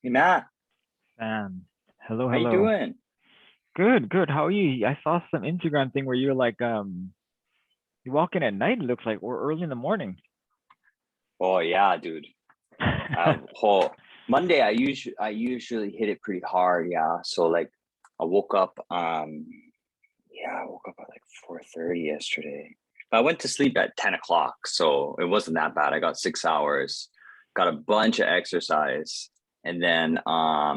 Hey Matt, Hello, how you hello. doing? Good, good. How are you? I saw some Instagram thing where you're like, you walk in at night, it looks like, or early in the morning. Oh yeah, dude. Whole Monday I usually hit it pretty hard, yeah. So like I woke up I woke up at like 4:30 yesterday. But I went to sleep at 10 o'clock, so it wasn't that bad. I got 6 hours, got a bunch of exercise, and then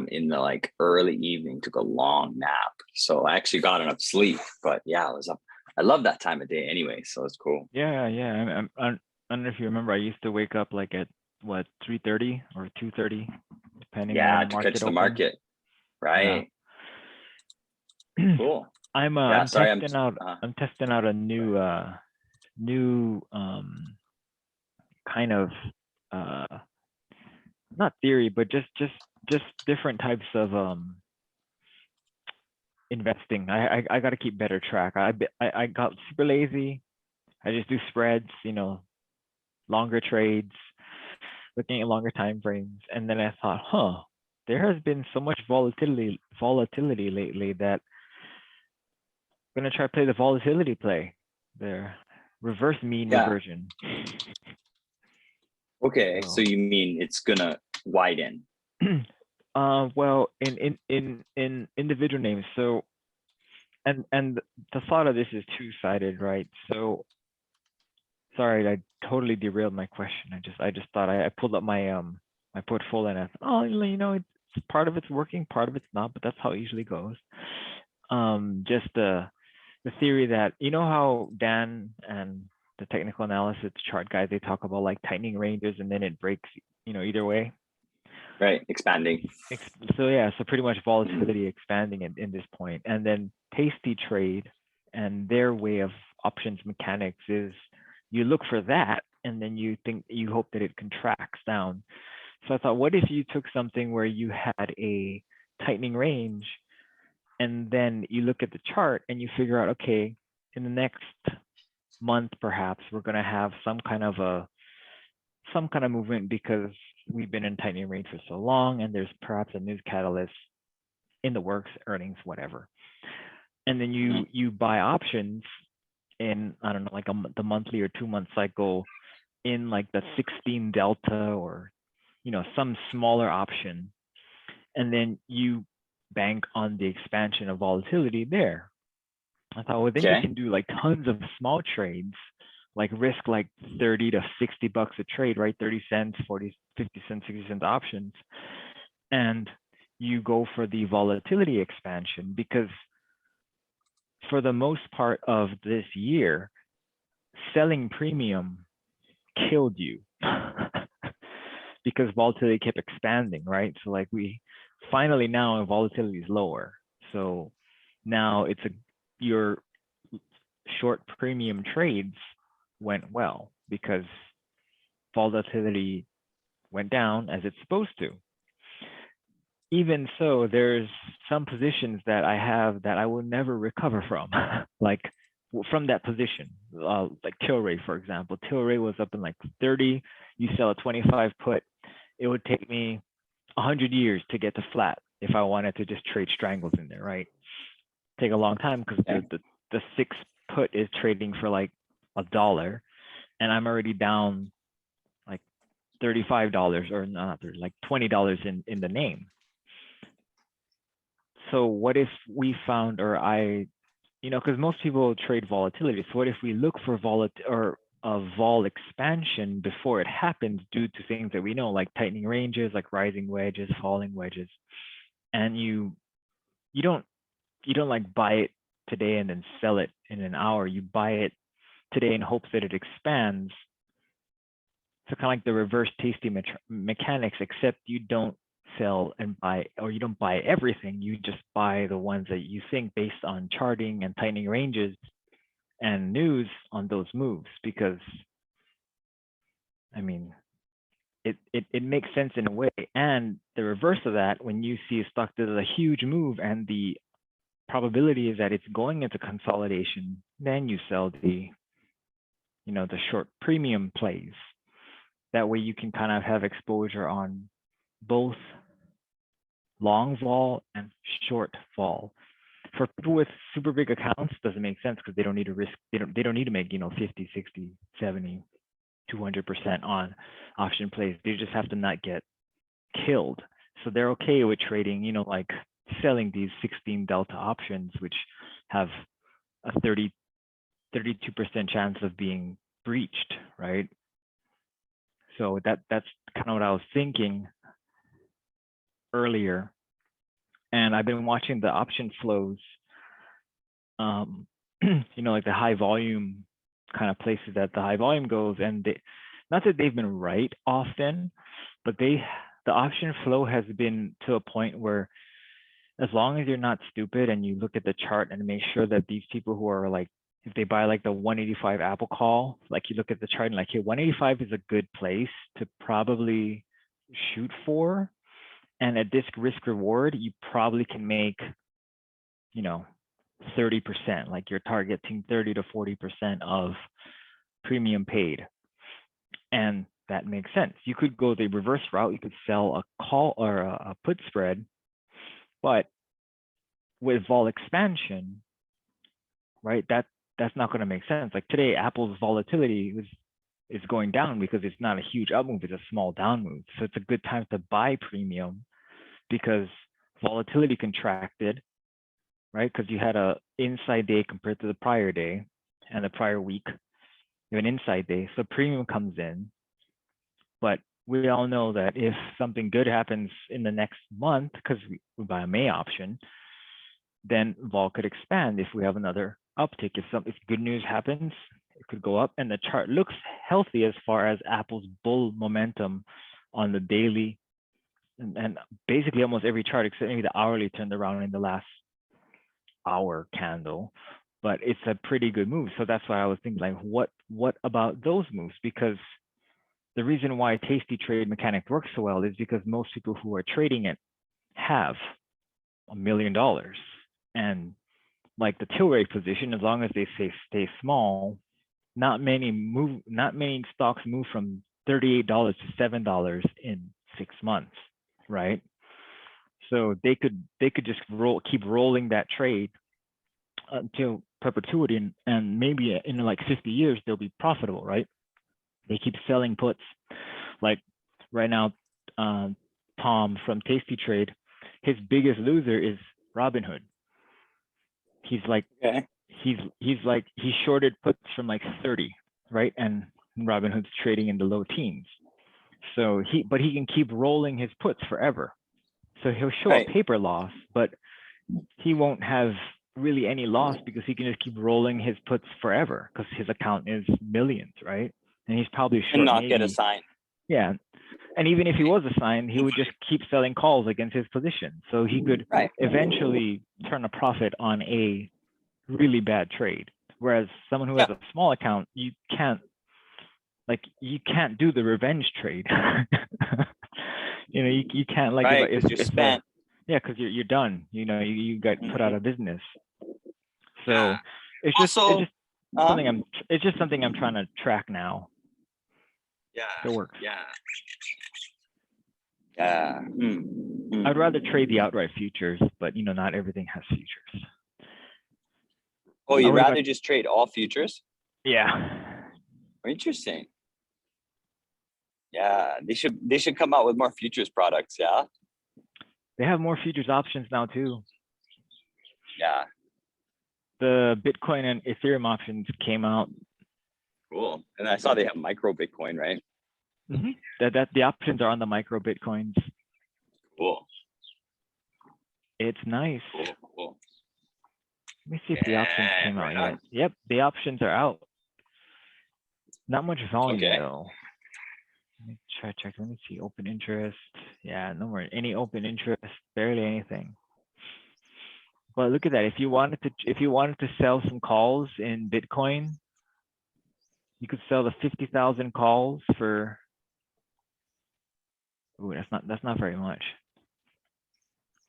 in the like early evening took a long nap. So I actually got enough sleep, but yeah, I was up. I love that time of day anyway, so it's cool. Yeah, yeah. I don't know if you remember, I used to wake up like at what, 3:30 or 2:30, depending on when Yeah, the to catch market the opens. market. Yeah. Right. Cool. Yeah. I'm Sorry. I'm testing out a new kind of uh not theory, but just different types of investing. I got to keep better track. I got super lazy. I just do spreads, longer trades, looking at longer time frames. And then I thought, there has been so much volatility lately that I'm gonna try to play the volatility play, the reverse mean yeah. reversion. Okay. So So, you mean it's gonna widen? well, in individual names. So, and the thought of this is two-sided, right? So, sorry, I totally derailed my question. I just thought I pulled up my portfolio and I thought, oh, it's part of it's working, part of it's not, but that's how it usually goes. Just the theory that how Dan and the technical analysis chart guys, they talk about like tightening ranges and then it breaks, either way. Right. Expanding. So yeah, so pretty much Mhm. volatility expanding in this point, and then Tasty Trade and their way of options mechanics is you look for that, and then you hope that it contracts down. So I thought, what if you took something where you had a tightening range, and then you look at the chart and you figure out, okay, in the next month perhaps we're going to have some kind of movement because we've been in tightening range for so long, and there's perhaps a news catalyst in the works, earnings, whatever. And then Mhm. you buy options in, I don't know, like the monthly or 2 month cycle in like the 16 delta, or some smaller option, and then you bank on the expansion of volatility there. I thought, well, then you Okay. can do like tons of small trades, like risk like 30 to 60 bucks a trade, right? 30 cents, 40, 50 cents, 60 cents options. And you go for the volatility expansion because for the most part of this year, selling premium killed you because volatility kept expanding, right? So like we finally now volatility is lower. So now your short premium trades went well because volatility went down as it's supposed to. Even so, there's some positions that I have that I will never recover from, like from that position, like Tilray, for example. Tilray was up in like 30. You sell a 25 put, it would take me 100 years to get to flat if I wanted to just trade strangles in there, right? Take a long time because Okay. the six put is trading for like $1, and I'm already down like $35, or not 30, like $20 in the name. So what if we found, or because most people trade volatility. So what if we look for or a vol expansion before it happens due to things that we know, like tightening ranges, like rising wedges, falling wedges, and you don't you don't like buy it today and then sell it in an hour. You buy it today in hopes that it expands. So kind of like the reverse tasty mechanics, except you don't sell and buy, or you don't buy everything. You just buy the ones that you think based on charting and tightening ranges and news on those moves. Because I mean, it makes sense in a way. And the reverse of that, when you see a stock does a huge move and the probability is that it's going into consolidation, then you sell the short premium plays. That way you can kind of have exposure on both long vol and short vol. For people with super big accounts, doesn't make sense because they don't need to risk, they don't need to make, 50, 60, 70, 200% on option plays. They just have to not get killed. So they're okay with trading, like selling these 16 delta options, which have a 32% chance of being breached, right? So that's kind of what I was thinking earlier. And I've been watching the option flows, like the high volume kind of places that the high volume goes, and not that they've been right often, but the option flow has been to a point where as long as you're not stupid and you look at the chart and make sure that these people who are like, if they buy like the 185 Apple call, like you look at the chart and like, hey, 185 is a good place to probably shoot for. And at this risk reward, you probably can make, 30%, like you're targeting 30 to 40% of premium paid. And that makes sense. You could go the reverse route. You could sell a call or a put spread, but with vol expansion, right? That's not going to make sense. Like today, Apple's volatility is going down because it's not a huge up move, it's a small down move. So it's a good time to buy premium because volatility contracted, right? Because you had a inside day compared to the prior day and the prior week. You have an inside day, so premium comes in. But we all know that if something good happens in the next month, because we buy a May option, then vol could expand if we have another uptick. If good news happens, it could go up, and the chart looks healthy as far as Apple's bull momentum on the daily, and basically almost every chart except maybe the hourly turned around in the last hour candle, but it's a pretty good move. So that's why I was thinking, like, what about those moves? Because the reason why Tasty Trade mechanic works so well is because most people who are trading it have $1 million, and like the till rate position, as long as they stay small, not many stocks move from $38 to $7 in 6 months, right? So they could just keep rolling that trade until perpetuity, and maybe in like 50 years they'll be profitable, right? They keep selling puts. Like right now, Tom from Tasty Trade, his biggest loser is Robinhood. He's like, okay. He shorted puts from like 30, right? And Robinhood's trading in the low teens. So he can keep rolling his puts forever. So he'll show a paper loss, but he won't have really any loss because he can just keep rolling his puts forever because his account is millions, right? And he's probably short, and not get assigned. Yeah. And even if he was assigned, he would just keep selling calls against his position. So he could eventually turn a profit on a really bad trade. Whereas someone who has a small account, you can't do the revenge trade. You can't like, if you're spent. Because you're done. You got put out of business. So it's just something I'm trying to track now. Yeah. It works. Yeah. I'd rather trade the outright futures, but not everything has futures. Oh, you'd rather just trade all futures? Yeah. Interesting. Yeah, they should come out with more futures products. Yeah. They have more futures options now too. Yeah. The Bitcoin and Ethereum options came out. Cool. And I saw they have micro Bitcoin, right? Mm-hmm. That the options are on the micro Bitcoins. Cool. It's nice. Cool. Let me see if the options came out yet. Yep, the options are out. Not much volume though. Let me check. Let me see. Open interest. Yeah, no more. Any open interest? Barely anything. But look at that. If you wanted to sell some calls in Bitcoin, you could sell the 50,000 calls for. Ooh, that's not very much.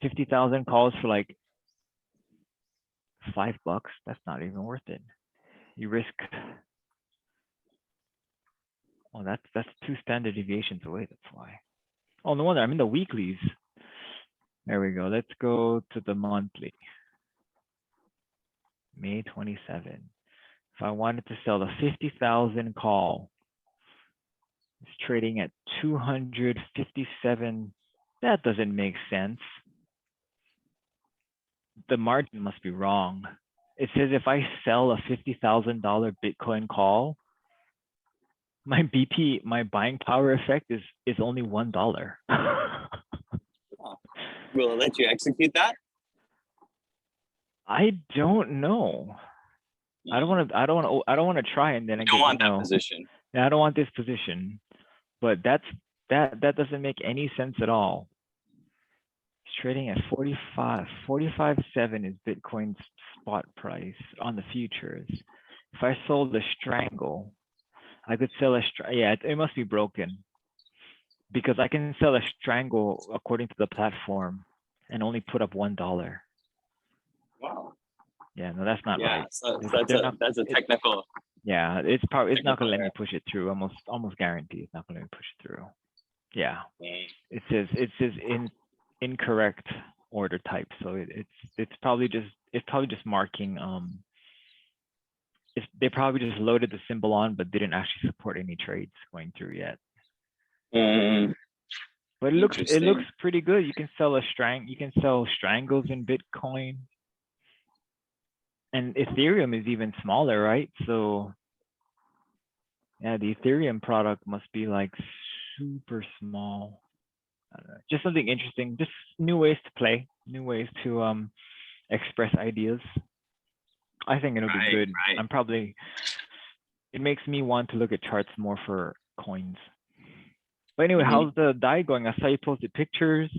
50,000 calls for like $5. That's not even worth it. You risk. Oh, that's 2 standard deviations away. That's why. Oh, no wonder. I'm in the weeklies. There we go. Let's go to the monthly. May 27. If I wanted to sell the 50,000 call, it's trading at 257. That doesn't make sense. The margin must be wrong. It says if I sell a $50,000 Bitcoin call, my BP, my buying power effect is only $1. Will it let you execute that? I don't know. I don't want to try and then I don't want that position. Yeah, I don't want this position. But that doesn't make any sense at all. It's trading at 45.7 is Bitcoin's spot price on the futures. If I sold a strangle, I could sell it must be broken, because I can sell a strangle according to the platform and only put up $1. Wow. Yeah, no, that's not right. So that's a technical. Yeah, it's not gonna let me push it through. Almost guarantee it's not gonna let me push it through. Yeah, it says incorrect order type. So it's probably just marking. They probably just loaded the symbol on, but didn't actually support any trades going through yet. But it looks pretty good. You can sell strangles in Bitcoin, and Ethereum is even smaller, right? So yeah, the Ethereum product must be like super small. I don't know. Just something interesting. Just new ways to play, new ways to express ideas. I think it'll be good. Right. It makes me want to look at charts more for coins. But anyway, how's the diet going? I saw you posted pictures,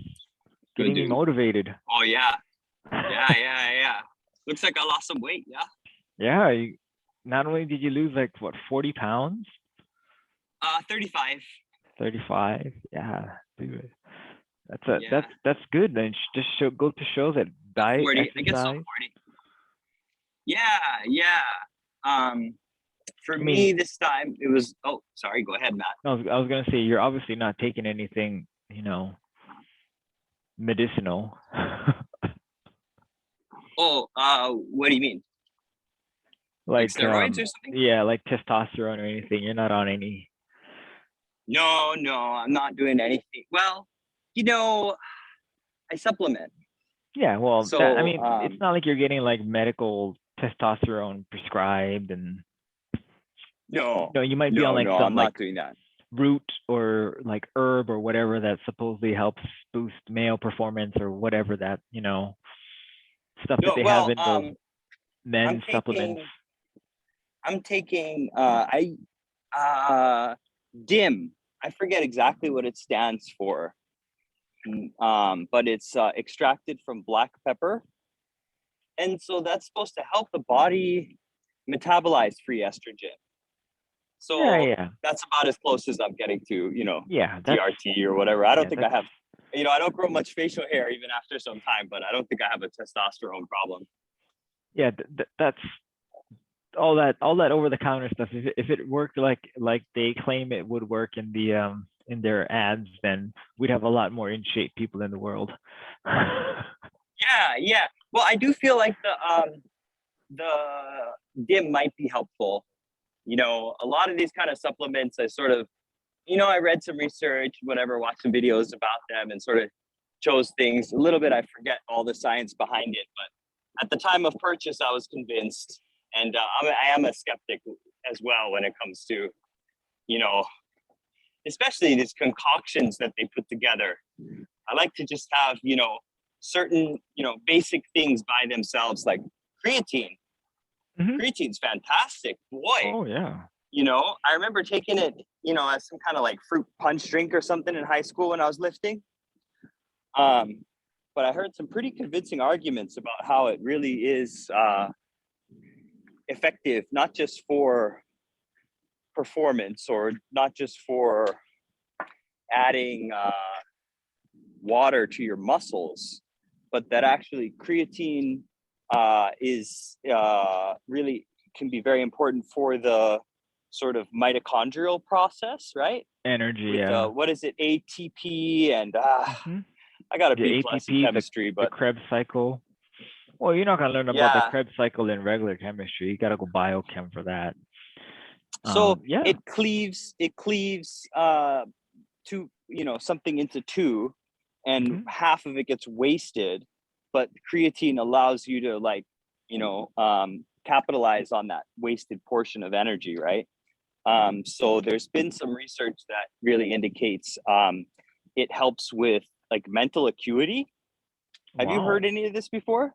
getting me motivated. Oh yeah. Looks like I lost some weight. Yeah. Not only did you lose 40 pounds? 35. 35. Yeah, dude. That's good. Then just go to show that diet, 40, exercise. I guess so, 40. Yeah. For me this time it was. Oh, sorry. Go ahead, Matt. I was gonna say you're obviously not taking anything, medicinal. Oh, what do you mean? Like steroids or something? Yeah, like testosterone or anything. You're not on any. No, I'm not doing anything. Well, I supplement. Yeah, well, so, it's not like you're getting medical testosterone prescribed and. No, you might be on some I'm not doing that. Root or herb or whatever that supposedly helps boost male performance or whatever that stuff that they have in those men's supplements. I'm taking DIM. I forget exactly what it stands for, but it's extracted from black pepper, and so that's supposed to help the body metabolize free estrogen. So that's about as close as I'm getting to, TRT or whatever. I don't think I have, I don't grow much facial hair even after some time, but I don't think I have a testosterone problem. Yeah, that's all that over the counter stuff. If it worked like they claim it would work in the in their ads, then we'd have a lot more in shape people in the world. Yeah. Well, I do feel like the DIM might be helpful. A lot of these kind of supplements, I sort of, I read some research, whatever, watched some videos about them and sort of chose things a little bit. I forget all the science behind it, but at the time of purchase, I was convinced. And I am a skeptic as well when it comes to, especially these concoctions that they put together. I like to just have, certain, basic things by themselves, like creatine. Creatine's fantastic, boy. Oh yeah. I remember taking it, as some kind of fruit punch drink or something in high school when I was lifting. But I heard some pretty convincing arguments about how it really is effective, not just for performance or not just for adding water to your muscles, but that actually creatine is really can be very important for the sort of mitochondrial process, right? Energy, yeah. What is it, ATP and I got a The B plus in ATP, chemistry, the but Krebs cycle. Well, you're not gonna learn about the yeah. Krebs cycle in regular chemistry. You gotta go biochem for that. So Yeah. it cleaves two, something into two, and Mhm. half of it gets wasted, but creatine allows you to capitalize on that wasted portion of energy, right? So there's been some research that really indicates it helps with like mental acuity. Have you heard Wow. any of this before?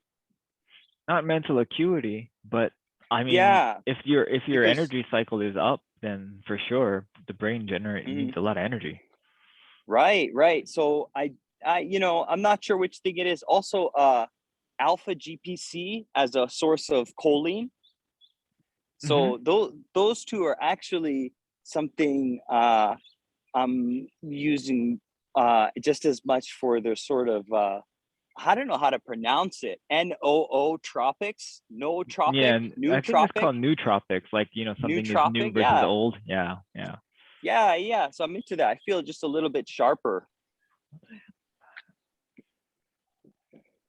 Not mental acuity, but I mean, Yeah, if your because energy cycle is up, then for sure the brain mhm, needs a lot of energy. right. So I'm not sure which thing it is. Also, alpha GPC as a source of choline. Hmm. So those two are actually something I'm using just as much for their sort of I don't know how to pronounce it. Nootropics, Yeah, nootropic, and I think it's nootropic, called nootropics, like something is new nootropic. versus Yeah, old. Yeah. yeah. So I'm into that. I feel just a little bit sharper,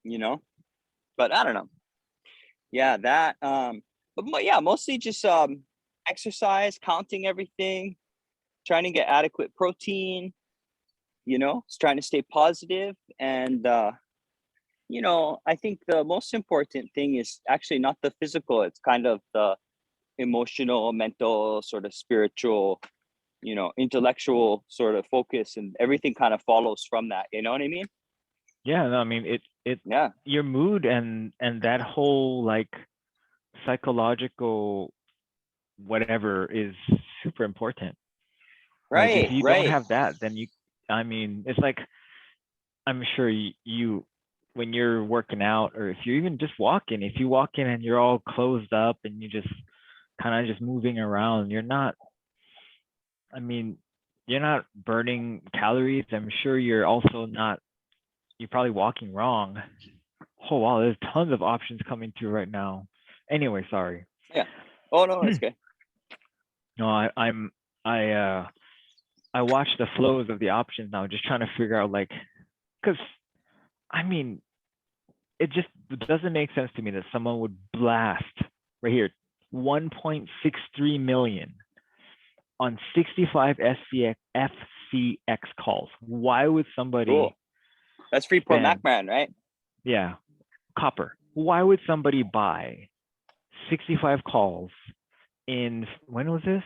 you know. But I don't know. Yeah, that. But yeah, mostly just exercise, counting everything, trying to get adequate protein. Just trying to stay positive and I think the most important thing is actually not the physical. It's kind of the emotional, mental, sort of spiritual, intellectual sort of focus, and everything kind of follows from that. You know what I mean? Yeah, no, I mean it Yeah. your mood and that whole like psychological whatever is super important. Like if Right. you don't Right. have that, then I mean, it's like I'm sure you when you're working out or if you're even just walking, if you walk in and you're all closed up and you just kind of just moving around, I mean, you're not burning calories. I'm sure you're probably walking wrong. Oh wow, there's tons of options coming through right now. Anyway, sorry. Yeah. Oh no, that's good. No, I watch the flows of the options now, just trying to figure out like, because I mean, it just doesn't make sense to me that someone would blast right here 1.63 million on 65 FCX calls. Why would somebody Cool. That's Freeport spend, McMahon, right? yeah, copper? Why would somebody buy 65 calls when was this?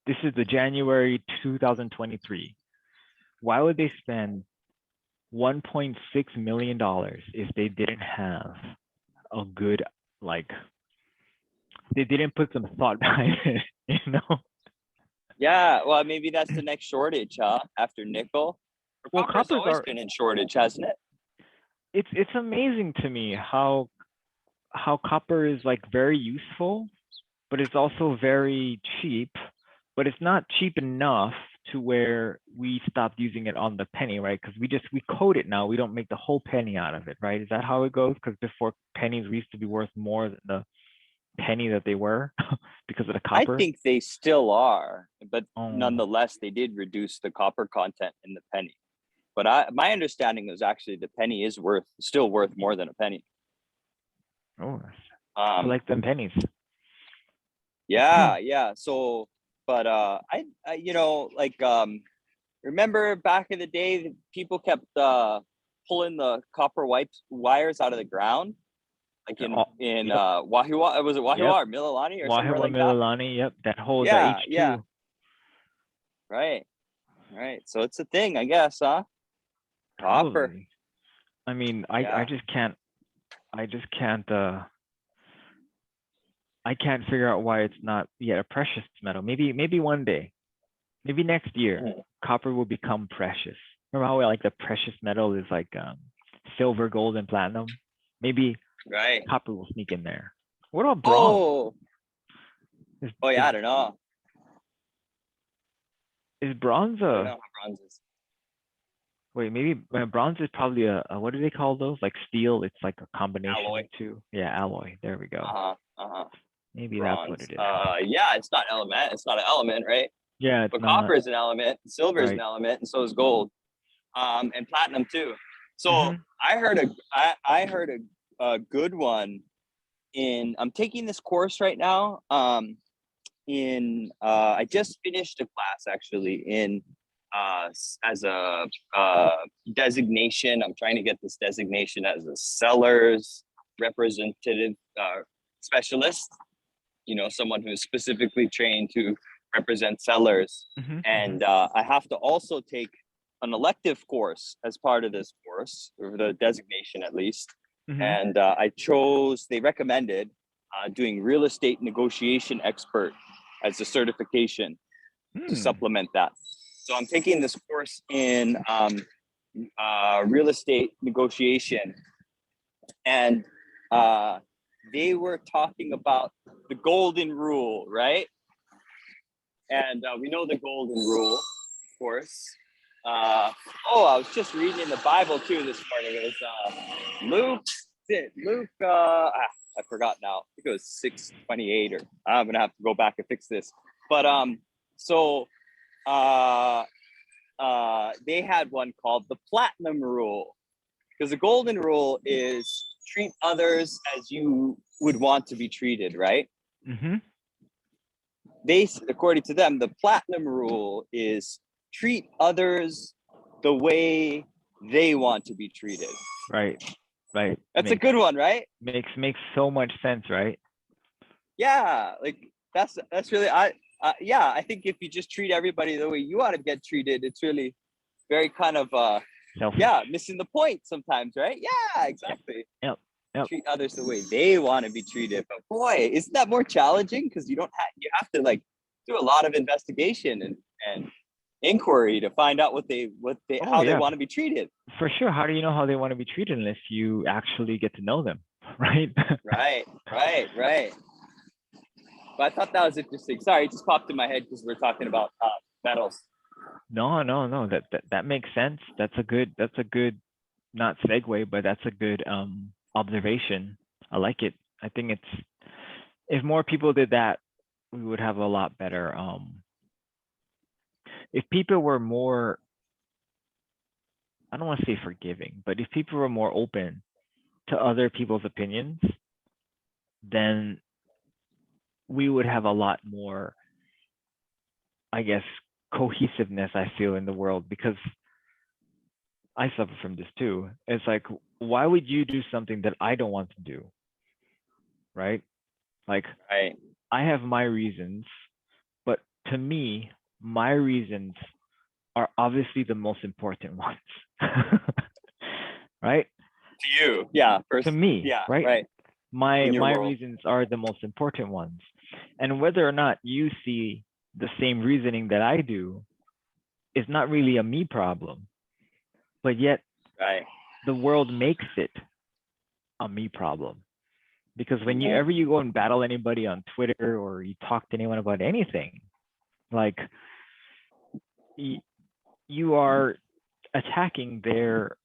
This is the January 2023. Why would they spend $1.6 million if they didn't have a good, like, they didn't put some thought behind it, you know? Yeah. Well, maybe that's the next shortage, huh? After nickel. Well, Copper's coppers always are, been in shortage, hasn't it? it's amazing to me how copper is like very useful, but it's also very cheap, but it's not cheap enough to where we stopped using it on the penny, right? Because we code it now. We don't make the whole penny out of it, right? Is that how it goes? Because before pennies we used to be worth more than the penny that they were because of the I copper. think they still are, but Oh, nonetheless, they did reduce the copper content in the penny. But my understanding is actually the penny is still worth more than a penny. oh, I Um, like them pennies. yeah. So, but remember back in the day, people kept pulling the copper wires out of the ground, like in Yep, Wahiwa. Was it yep. Wahiwa or Mililani or somewhere Wahiwa like that? Mililani, yep. That holds the Yeah. H2. Right. So it's a thing, I guess, huh? Copper. Probably. I mean, Yeah. I just can't figure out why it's not yet a precious metal. Maybe one day, maybe next year, copper will become precious. Remember how like the precious metal is like silver, gold, and platinum? Maybe Right. copper will sneak in there. What about bronze? Oh. Is Oh is yeah. I don't know. is bronze I don't a know how bronze is. wait? Maybe bronze is probably a what do they call those? Like steel? It's like a combination Alloy. of two. Yeah, alloy. There we go. Uh-huh. Maybe that's what Bronze. it is. Yeah, it's not element. It's not an element, right? Yeah, it's But not copper is an element, silver is an right. element, and so is gold. And platinum too. So I heard a good one I'm taking this course right now. I just finished a class actually in as a designation. I'm trying to get this designation as a seller's representative specialist. You know, someone who's specifically trained to represent sellers. And I have to also take an elective course as part of this course, or the designation at least. And they recommended doing real estate negotiation expert as a certification to supplement that. So I'm taking this course in real estate negotiation, and they were talking about the golden rule, right? And we know the golden rule, of course. I was just reading in the Bible too this morning. It was Luke. I forgot now. I think it was 6:28, or I'm gonna have to go back and fix this. But they had one called the platinum rule, because the golden rule is treat others as you would want to be treated, right? According to them, the platinum rule is treat others the way they want to be treated. Right. That's a good one, right? Makes so much sense, right? Yeah, like that's really I think if you just treat everybody the way you want to get treated, it's really very kind of selfish. Missing the point sometimes, right? Yeah, exactly. Yep. Treat others the way they want to be treated. But boy, isn't that more challenging? Because you have to like do a lot of investigation and inquiry to find out they want to be treated. For sure. How do you know how they want to be treated unless you actually get to know them, right? Right. But I thought that was interesting. Sorry, it just popped in my head because we're talking about metals. No. That makes sense. That's a good not segue, but that's a good observation. I like it. I think if more people did that, we would have a lot better. If people were more, I don't want to say forgiving, but if people were more open to other people's opinions, then we would have a lot more, I guess, cohesiveness, I feel, in the world, because I suffer from this too. It's like, why would you do something that I don't want to do? Right? Like, right. I have my reasons, but to me, my reasons are obviously the most important ones. Right? To you, yeah. To me, yeah, right? My world. reasons are the most important ones. And whether or not you see the same reasoning that I do is not really a me problem. But yet, the world makes it a me problem. Because whenever you go and battle anybody on Twitter, or you talk to anyone about anything, like, you are attacking their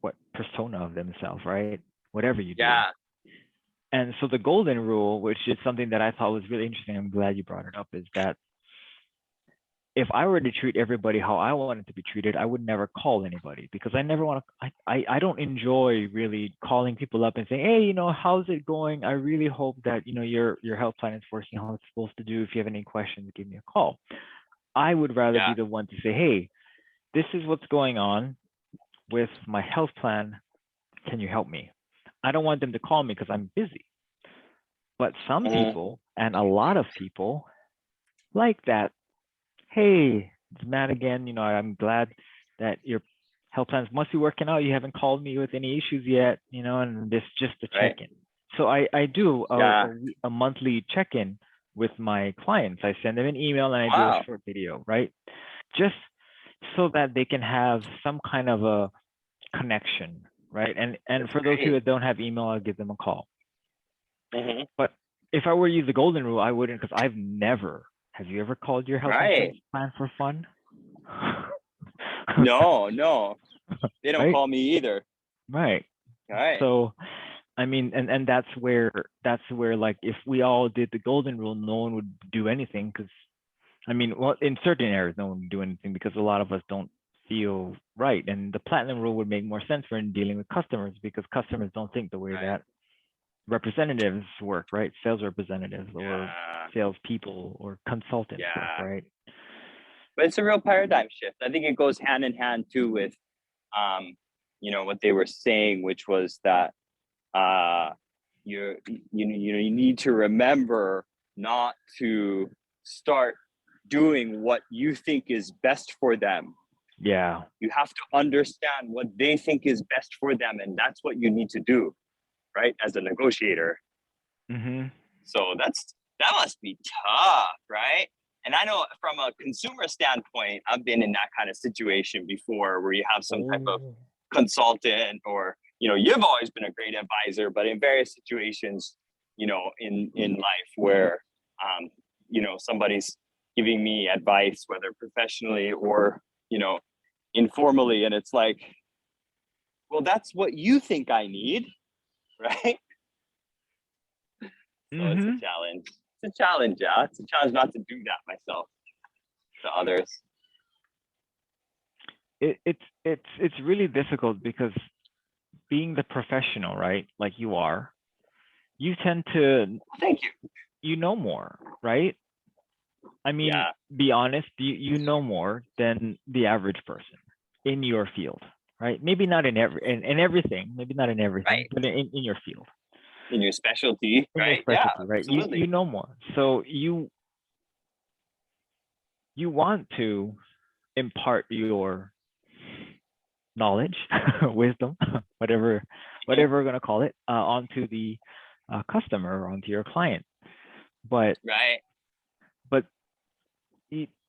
what persona of themselves, right? Whatever you do. Yeah. And so the golden rule, which is something that I thought was really interesting, I'm glad you brought it up, is that if I were to treat everybody how I wanted to be treated, I would never call anybody, because I never want to, I don't enjoy really calling people up and saying, hey, how's it going? I really hope that, your health plan is working how it's supposed to do. If you have any questions, give me a call. I would rather be the one to say, hey, this is what's going on with my health plan. Can you help me? I don't want them to call me because I'm busy. But some people, and a lot of people, like that. Hey, it's Matt again. I'm glad that your health plans must be working out. You haven't called me with any issues yet, and this just a check-in. So I do a monthly check-in with my clients. I send them an email and I do a short video, right? Just so that they can have some kind of a connection, right? And for those who that don't have email, I'll give them a call. But if I were to use the golden rule, I wouldn't, because I've never. Have you ever called your health insurance plan for fun? No. They don't call me either. Right. So, I mean, and that's where like, if we all did the golden rule, no one would do anything, because, I mean, well, in certain areas, no one would do anything, because a lot of us don't feel right. And the platinum rule would make more sense for dealing with customers, because customers don't think the way Right. that representatives work, right? Sales representatives or Yeah. salespeople or consultants work, Yeah. right? But it's a real paradigm shift. I think it goes hand in hand too with, what they were saying, which was that you need to remember not to start doing what you think is best for them. Yeah. You have to understand what they think is best for them, and that's what you need to do, right? As a negotiator. Mm-hmm. So that must be tough, right? And I know from a consumer standpoint, I've been in that kind of situation before where you have some type of consultant, or you've always been a great advisor, but in various situations, in life where somebody's giving me advice, whether professionally or informally, and it's like, well, that's what you think I need, right? So it's a challenge. It's a challenge, yeah. It's a challenge not to do that myself to others. It's really difficult, because being the professional, right, like you are, you tend to Thank you. you know more, right? I mean, Yeah. be honest, you know more than the average person in your field, right? Maybe not in everything, maybe not in everything, Right. but in your field, In your specialty, in right? your specialty, Yeah, right? absolutely. You know more, so you want to impart your knowledge, wisdom, whatever we're gonna call it, onto the customer or onto your client, but Right.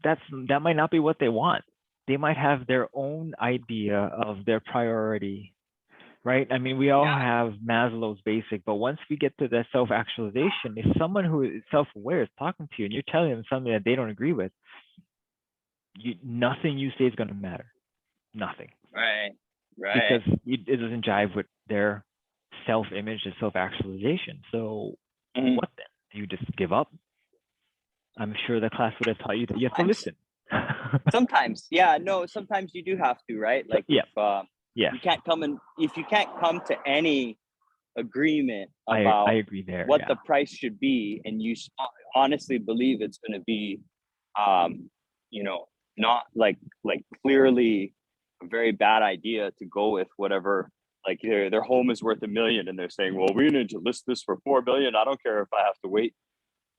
that might not be what they want. They might have their own idea of their priority, right? I mean, we all have Maslow's basic, but once we get to the self-actualization, if someone who is self-aware is talking to you and you're telling them something that they don't agree with, nothing you say is going to matter. Nothing. Right. Because it doesn't jive with their self-image and self-actualization. So what then? Do you just give up? I'm sure the class would have taught you that you have to listen. Sometimes, yeah, no, sometimes you do have to, right? Like, if you can't come to any agreement about I agree there, what the price should be, and you honestly believe it's going to be, not like clearly a very bad idea to go with whatever. Like, their home is worth $1 million, and they're saying, well, we need to list this for $4 million. I don't care if I have to wait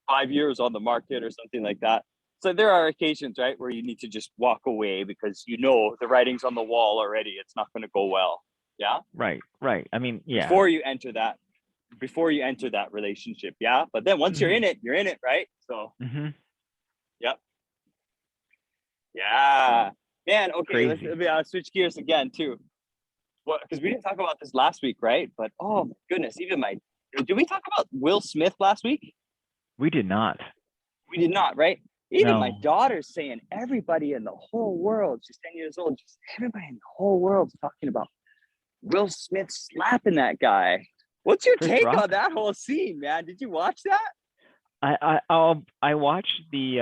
5 years on the market or something like that. So there are occasions, right, where you need to just walk away because the writing's on the wall already. It's not going to go well. Yeah. Right. I mean, yeah. Before you enter that relationship, yeah. But then once you're in it, right? So. Yep. Yeah, man. Okay, let's switch gears again too. What? Because we didn't talk about this last week, right? But oh my goodness, did we talk about Will Smith last week? We did not. We did not, right? Even my daughter's saying everybody in the whole world, she's 10 years old, just everybody in the whole world's talking about Will Smith slapping that guy. What's your take on that whole scene, man? Did you watch that? I watched the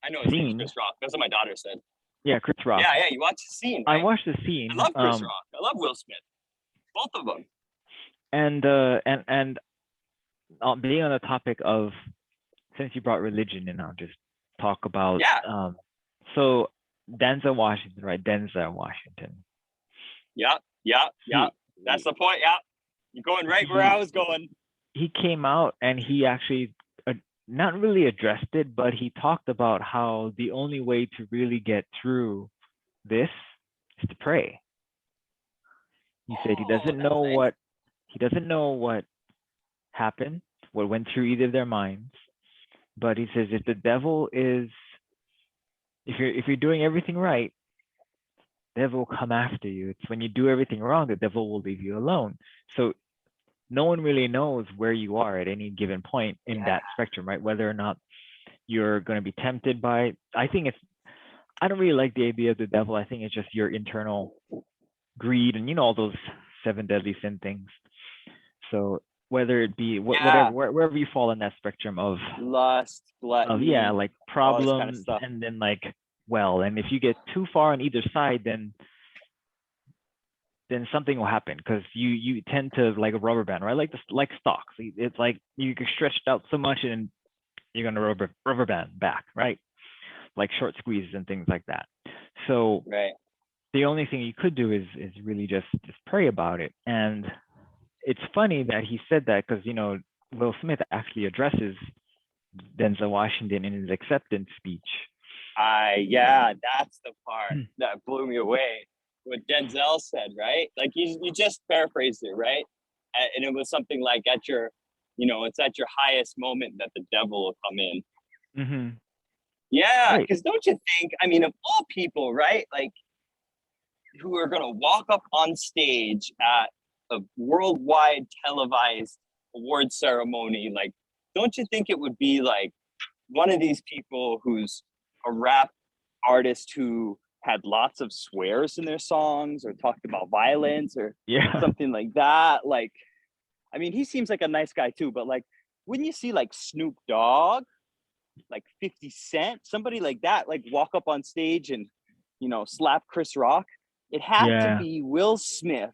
I know his name's Chris Rock. That's what my daughter said. Yeah, Chris Rock. Yeah, you watched the scene, right? I watched the scene. I love Chris Rock. I love Will Smith. Both of them. And being on the topic of, since you brought religion in, I'll just talk about so Denzel Washington, right? Denzel Washington. Yeah. That's the point. Yeah. You're going right where I was going. He came out and he actually not really addressed it, but he talked about how the only way to really get through this is to pray. He said he doesn't know what happened, what went through either of their minds, but he says if you're doing everything right, the devil will come after you. It's when you do everything wrong, the devil will leave you alone. So no one really knows where you are at any given point in that spectrum, right? Whether or not you're going to be tempted by, I don't really like the idea of the devil. I think it's just your internal greed and all those 7 deadly sin things. So whether it be wherever you fall in that spectrum of lust, gluttony, like problems, kind of and then like well. And if you get too far on either side, then something will happen, because you tend to, like a rubber band, right? Like stocks. It's like you get stretched out so much and you're gonna rubber band back, right? Like short squeezes and things like that. So Right. the only thing you could do is really just pray about it. And it's funny that he said that, because Will Smith actually addresses Denzel Washington in his acceptance speech. Yeah, that's the part that blew me away. What Denzel said, right? Like you just paraphrased it, right? And it was something like it's at your highest moment that the devil will come in. Mm-hmm. Yeah, Right. because don't you think? I mean, of all people, right? Like who are gonna walk up on stage at a worldwide televised award ceremony, like, don't you think it would be like one of these people who's a rap artist who had lots of swears in their songs or talked about violence or Yeah. something like that? Like, I mean, he seems like a nice guy too, but like, wouldn't you see like Snoop Dogg, like 50 Cent, somebody like that, like walk up on stage and, slap Chris Rock? It had to Yeah. be Will Smith,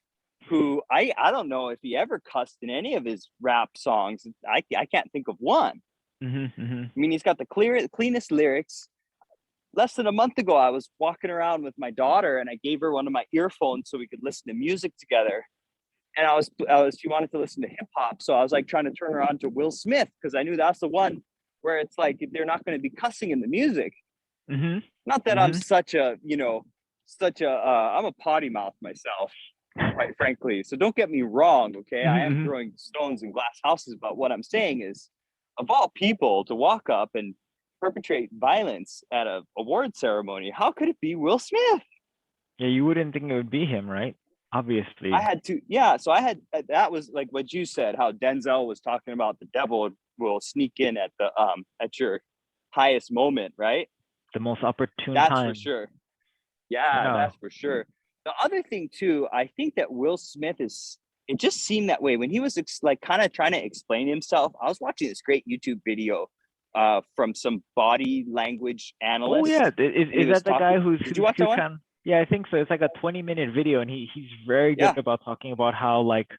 who I don't know if he ever cussed in any of his rap songs. I can't think of one. Mm-hmm. Mm-hmm. I mean, he's got the cleanest lyrics. Less than a month ago, I was walking around with my daughter and I gave her one of my earphones so we could listen to music together. And she wanted to listen to hip hop. So I was like trying to turn her on to Will Smith because I knew that's the one where it's like they're not going to be cussing in the music. Mm-hmm. Not that I'm I'm a potty mouth myself, quite frankly. So don't get me wrong, okay? I am Mm-hmm. throwing stones in glass houses, but what I'm saying is, of all people to walk up and perpetrate violence at a award ceremony, how could it be Will Smith? Yeah, you wouldn't think it would be him, right? I Obviously. had to, so that was like what you said, how Denzel was talking about the devil will sneak in at your highest moment, right? The most opportune That's for time. sure. Yeah, Yeah. that's for sure. The other thing too, I think that Will Smith it just seemed that way when he was like kind of trying to explain himself. I was watching this great YouTube video from some body language Oh yeah. analyst, and he Is was that the talking. guy who's Did you watch that one? kind of, yeah, I think so. It's like a 20-minute video, and he's very good Yeah. about talking about how, like,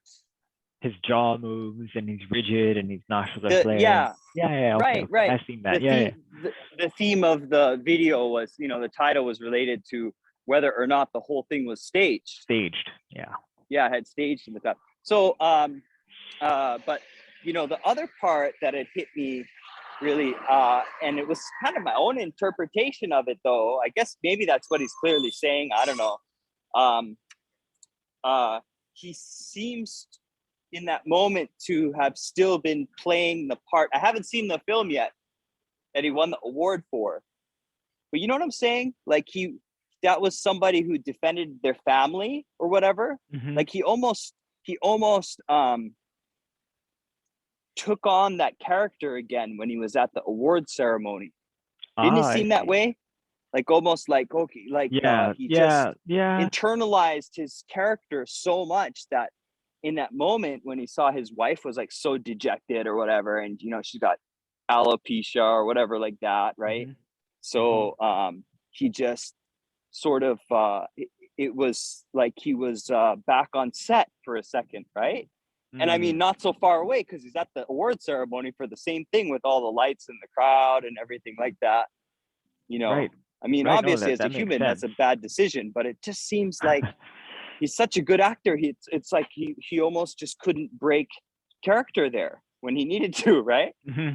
his jaw moves and he's rigid and his nostrils are flared. Yeah. Yeah. Okay. Right. I've seen that. The Yeah. theme, the theme of the video was, the title was related to whether or not the whole thing was staged. Staged. Yeah. Yeah, I had staged in the top. So, but the other part that had hit me really, and it was kind of my own interpretation of it, though. I guess maybe that's what he's clearly saying. I don't know. He seems in that moment to have still been playing the part. I haven't seen the film yet that he won the award for, but you know what I'm saying? Like that was somebody who defended their family or whatever. Mm-hmm. Like he almost took on that character again when he was at the award ceremony. Didn't it seem that way? Like almost like, okay, like he just internalized his character so much that in that moment when he saw his wife was like so dejected or whatever, and she's got alopecia or whatever like that, right? Mm-hmm. So he just sort of it was like he was back on set for a second, right? And I mean, not so far away because he's at the award ceremony for the same thing with all the lights in the crowd and everything like that. Right. I mean, Right. obviously, No, as a that makes human, sense. that's a bad decision, but it just seems like he's such a good actor. It's like he almost just couldn't break character there when he needed to, right? Mm-hmm.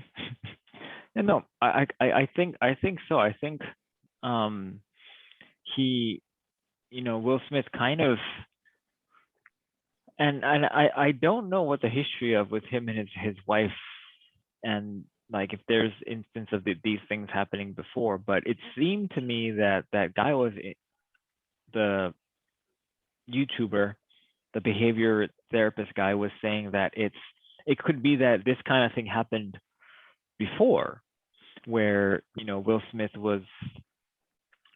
Yeah, no, I think so. I think he, Will Smith kind of, and I don't know what the history of with him and his wife, and like if there's instance of these things happening before, but it seemed to me that that guy was the YouTuber, the behavior therapist guy was saying that it could be that this kind of thing happened before, where Will Smith was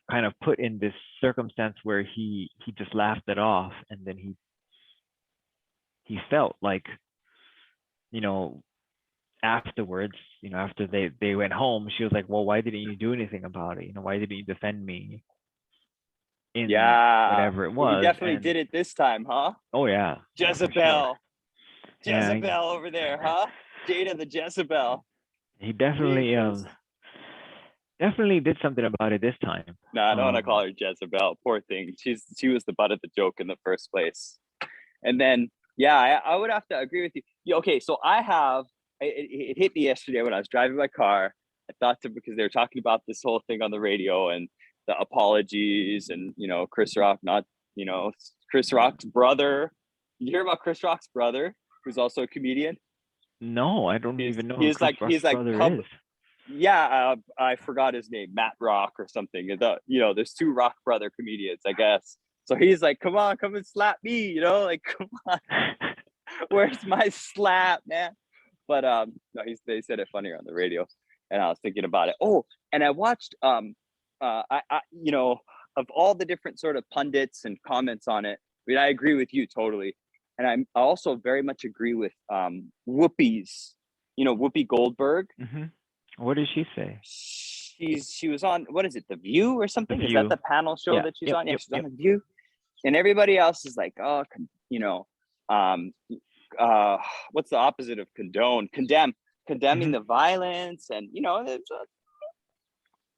kind of put in this circumstance where he just laughed it off, and then he felt like afterwards, after they went home, she was like, well, why didn't you do anything about it? Why didn't you defend me in Yeah, whatever it but you was? definitely And did it this time, huh? oh yeah, for sure. Jezebel, Yeah, Jezebel over there, huh? Jada the Jezebel. he definitely Jesus. definitely did something about it this time. No, I don't want to call her Jezebel. Poor thing. She was the butt of the joke in the first place. And then, yeah, I would have to agree with you. Yeah, okay, so I have it hit me yesterday when I was driving my car. I thought because they were talking about this whole thing on the radio and the apologies and Chris Rock, not Chris Rock's brother. You hear about Chris Rock's brother, who's also a comedian? No, I don't He's even know who he's Chris like Rock's he's like brother pub is. yeah, I forgot his name, Matt Rock or something. There's two Rock brother comedians, I guess. So he's like, come on, come and slap me, like, come on, where's my slap, man? But no, they said it funnier on the radio, and I was thinking about it. Oh, and I watched I of all the different sort of pundits and comments on it. I mean, I agree with you totally, and I also very much agree with Whoopi's, Whoopi Goldberg. Mm-hmm. What did she say? She was on, what is it, The View or The something? Is that View. the panel show Yeah. that she's Yep. on? Yeah, Yep. she's on Yep. The View, and everybody else is like, oh, um, what's the opposite of condone? Condemning Mm-hmm. the violence, and it's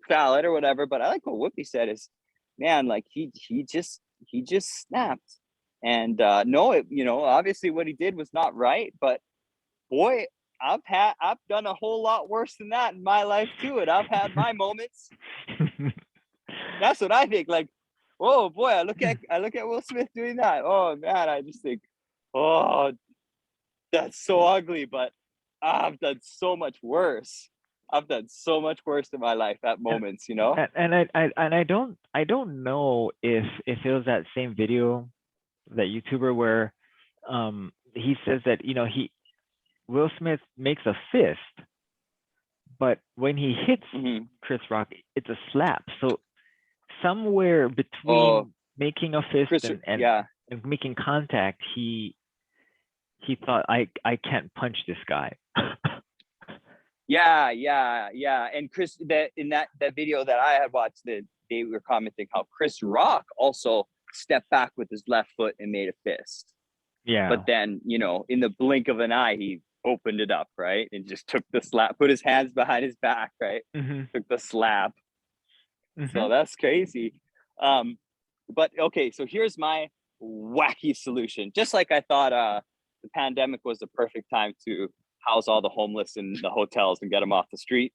valid or whatever. But I like what Whoopi said is, man, like he just snapped, and no, obviously what he did was not right, but boy, I've done a whole lot worse than that in my life too, and I've had my moments. That's what I think. Like, oh boy, I look at Will Smith doing that. Oh man, I just think, oh, that's so ugly. But I've done so much worse. I've done so much worse in my life at and moments. I don't know if it was that same video, that YouTuber, where he says that he Will Smith makes a fist, but when he hits Mm-hmm. Chris Rock, it's a slap. So somewhere Oh, between making a fist Chris, yeah, and making contact, he thought, I can't punch this guy. yeah. And Chris, that in that video that I had watched, that they were commenting how Chris Rock also stepped back with his left foot and made a fist. Yeah. But then, in the blink of an eye, he opened it up, right? And just took the slap, put his hands behind his back, right? Mm-hmm. Took the slap. Mm-hmm. So that's crazy. But okay, so here's my wacky solution. Just like I thought the pandemic was the perfect time to house all the homeless in the hotels and get them off the street.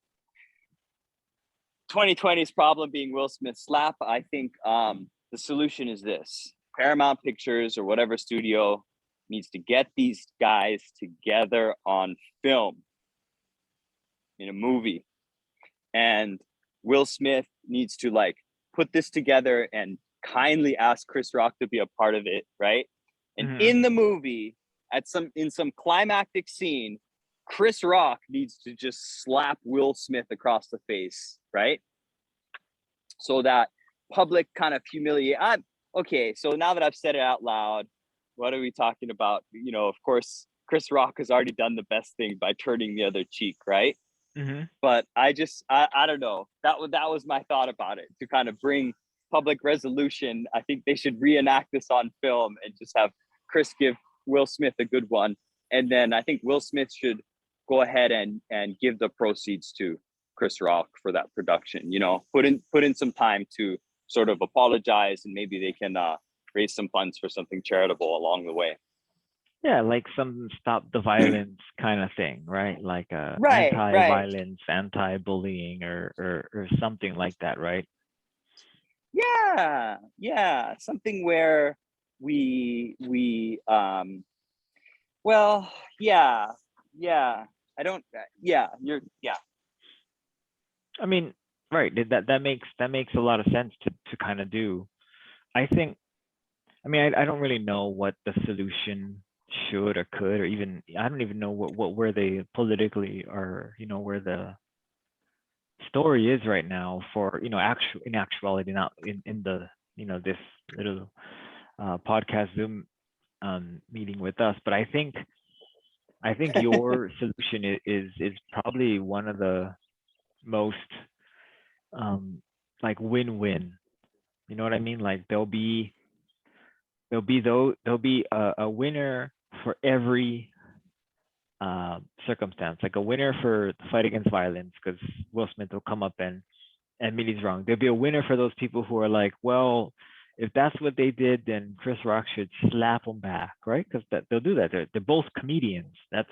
2020's problem being Will Smith's slap. I think the solution is this: Paramount Pictures or whatever studio needs to get these guys together on film in a movie, and Will Smith needs to like put this together and kindly ask Chris Rock to be a part of it, right? And Mm-hmm. in the movie, in some climactic scene, Chris Rock needs to just slap Will Smith across the face, right? So that public kind of humiliate. Okay, so now that I've said it out loud, what are we talking about? Of course, Chris Rock has already done the best thing by turning the other cheek, right? Mm-hmm. But I don't know. That was my thought about it, to kind of bring public resolution. I think they should reenact this on film and just have Chris give Will Smith a good one, and then I think Will Smith should go ahead and give the proceeds to Chris Rock for that production. Put in some time to sort of apologize, and maybe they can raise some funds for something charitable along the way. Yeah, like some stop the violence kind of thing, right? Like Right. anti-violence, anti-bullying, or something like that, right? Yeah, something where we well, yeah. I don't. Yeah, yeah. I mean, right? That makes a lot of sense to kind of do. I think. I mean, I don't really know what the solution should or could, or even I don't even know where they politically, or where the story is right now for in actuality, not in the this little podcast Zoom meeting with us. But I think I think your solution is probably one of the most like win-win. You know what I mean? Like there'll be a winner for every circumstance, like a winner for the fight against violence, because Will Smith will come up and admit he's wrong. There'll be a winner for those people who are like, well, if that's what they did, then Chris Rock should slap them back, right? Because they'll do that. They're both comedians. That's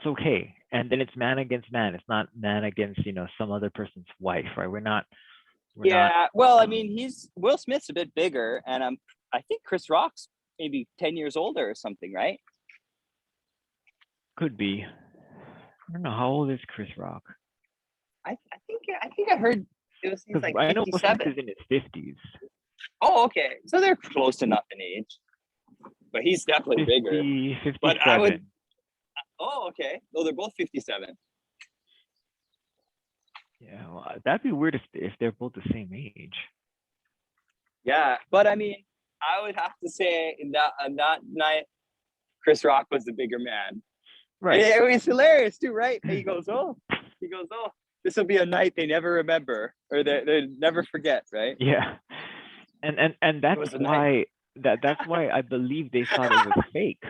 okay. And then it's man against man. It's not man against some other person's wife, right? We're not. Yeah. Well, I mean, Will Smith's a bit bigger, and I think Chris Rock's maybe 10 years older or something, right? Could be. I don't know, how old is Chris Rock? I think I heard he's Because like I know Will Smith 57. is in his 50s. Oh, okay. So they're close enough in age, but he's definitely bigger. 57. But I would. Oh, okay. Oh, they're both 57. Yeah, well, that'd be weird if they're both the same age. Yeah, but I mean, I would have to say in that night, Chris Rock was the bigger man. Right. And it was hilarious too, right? He goes, oh, this will be a night they never remember or they never forget, right? Yeah. And that's why that's why I believe they thought it was fake.